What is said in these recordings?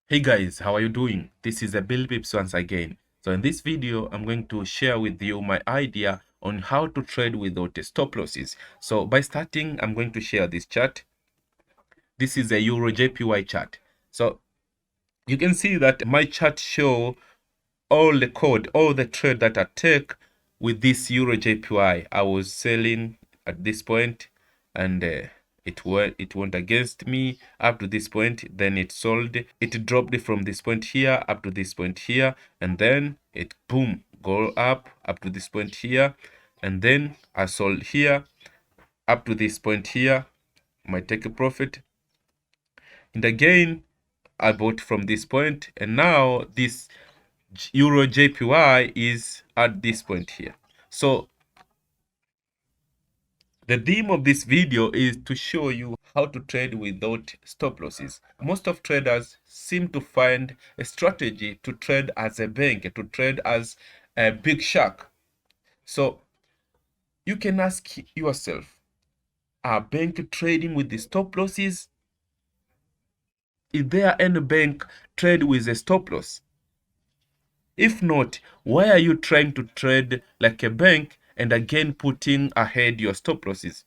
Hey guys, how are you doing? This is Bill Pips once again. So in this video, I'm going to share with you my idea on how to trade without stop losses. So by starting, I'm going to share this chart. This is a Euro JPY chart. So you can see that my chart show all the code, all the trade that I take with this Euro JPY. I was selling at this point and it went against me up to this point, then it sold, it dropped from this point here up to this point here, and then it boom go up to this point here, and then I sold here up to this point here, might take a profit, and again I bought from this point, and now this Euro JPY is at this point here. So the theme of this video is to show you how to trade without stop losses. Most of traders seem to find a strategy to trade as a bank, to trade as a big shark. So you can ask yourself, are bank trading with the stop losses? Is there any bank trade with a stop loss? If not, why are you trying to trade like a bank and again putting ahead your stop losses?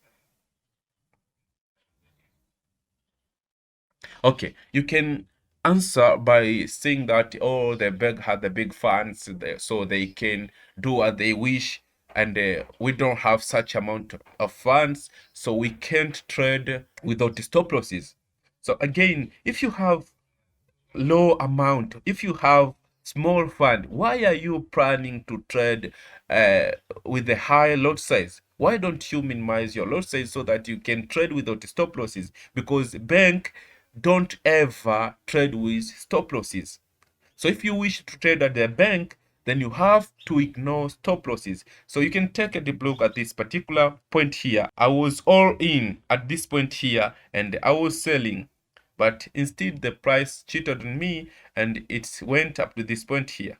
Okay, you can answer by saying that, oh, the bank had the big funds there, so they can do what they wish, and we don't have such amount of funds, so we can't trade without stop losses. So again, if you have low amount, if you have small fund, why are you planning to trade with a high lot size? Why don't you minimize your lot size so that you can trade without stop losses? Because bank don't ever trade with stop losses. So if you wish to trade at the bank, then you have to ignore stop losses. So you can take a deep look at this particular point here. I was all in at this point here and I was selling, but instead the price cheated on me and it went up to this point here.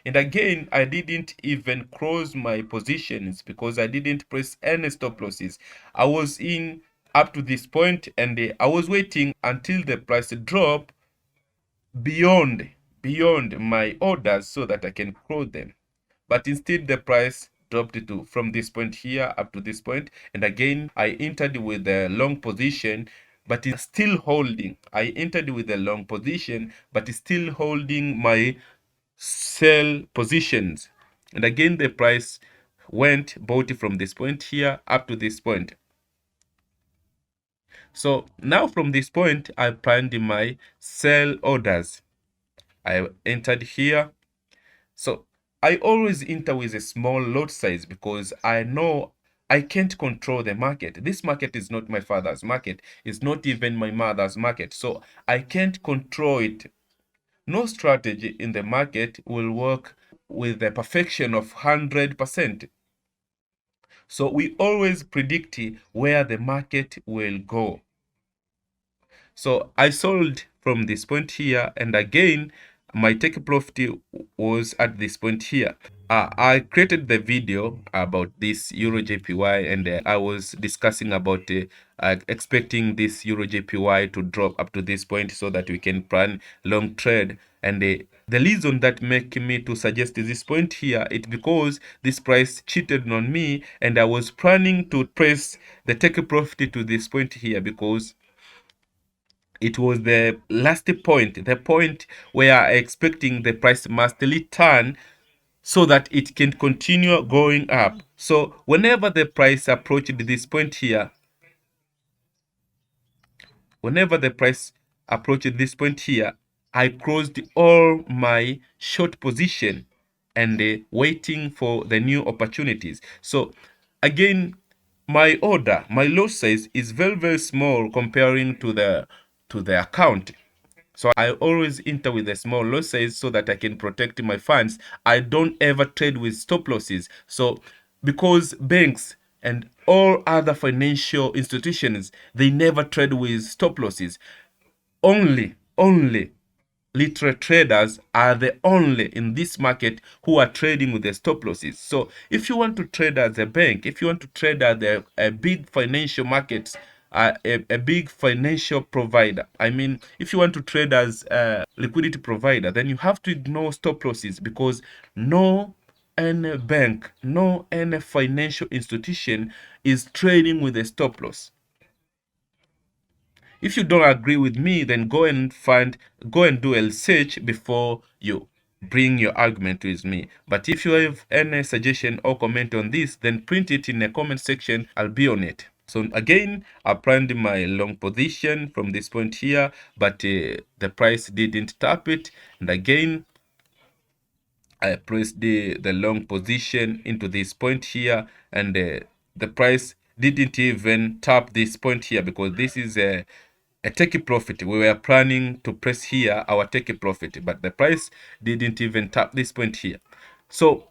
And again, I didn't even close my positions because I didn't press any stop losses. I was in up to this point and I was waiting until the price drop beyond my orders so that I can close them. But instead the price dropped to from this point here up to this point, and again I entered with a long position, but it's still holding. I entered with a long position, but it's still holding my sell positions. And again the price went bought from this point here up to this point. So now from this point I planned my sell orders. I entered here. So I always enter with a small lot size because I know I can't control the market. This market is not my father's market. It's not even my mother's market. So I can't control it. No strategy in the market will work with the perfection of 100%. So we always predict where the market will go. So I sold from this point here, and again my take profit was at this point here. I created the video about this Euro JPY, and I was discussing about expecting this Euro JPY to drop up to this point so that we can plan long trade. And the reason that make me to suggest this point here is because this price cheated on me, and I was planning to press the take profit to this point here because it was the last point, the point where I expecting the price must return so that it can continue going up. So whenever the price approached this point here, whenever the price approached this point here, I closed all my short position and waiting for the new opportunities. So again, my order, my lot size is very small comparing to the account. So I always enter with a small lot size so that I can protect my funds. I don't ever trade with stop losses. So because banks and all other financial institutions, they never trade with stop losses. Only literate traders are the only in this market who are trading with the stop losses. So if you want to trade as a bank, if you want to trade at a big financial markets, a big financial provider. I mean, if you want to trade as a liquidity provider, then you have to ignore stop losses, because no any bank, no any financial institution is trading with a stop loss. If you don't agree with me, then go and do a research before you bring your argument with me. But if you have any suggestion or comment on this, then print it in the comment section. I'll be on it. So again, I planned my long position from this point here, but the price didn't tap it. And again, I pressed the long position into this point here, and the price didn't even tap this point here, because this is a take profit. We were planning to press here our take profit, but the price didn't even tap this point here. So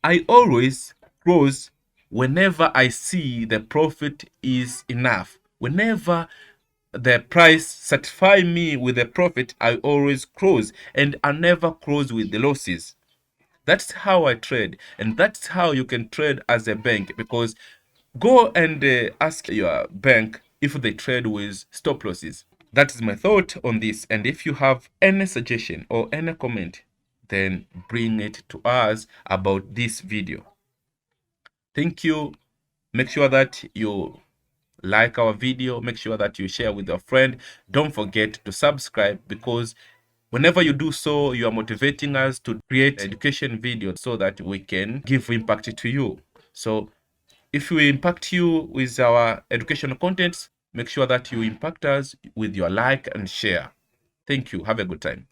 I always close whenever I see the profit is enough. Whenever the price satisfy me with the profit, I always close, and I never close with the losses. That's how I trade, and that's how you can trade as a bank, because go and ask your bank if they trade with stop losses. That is my thought on this, and if you have any suggestion or any comment, then bring it to us about this video. Thank you. Make sure that you like our video. Make sure that you share with your friend. Don't forget to subscribe, because whenever you do so, you are motivating us to create education videos so that we can give impact to you. So if we impact you with our educational contents, make sure that you impact us with your like and share. Thank you. Have a good time.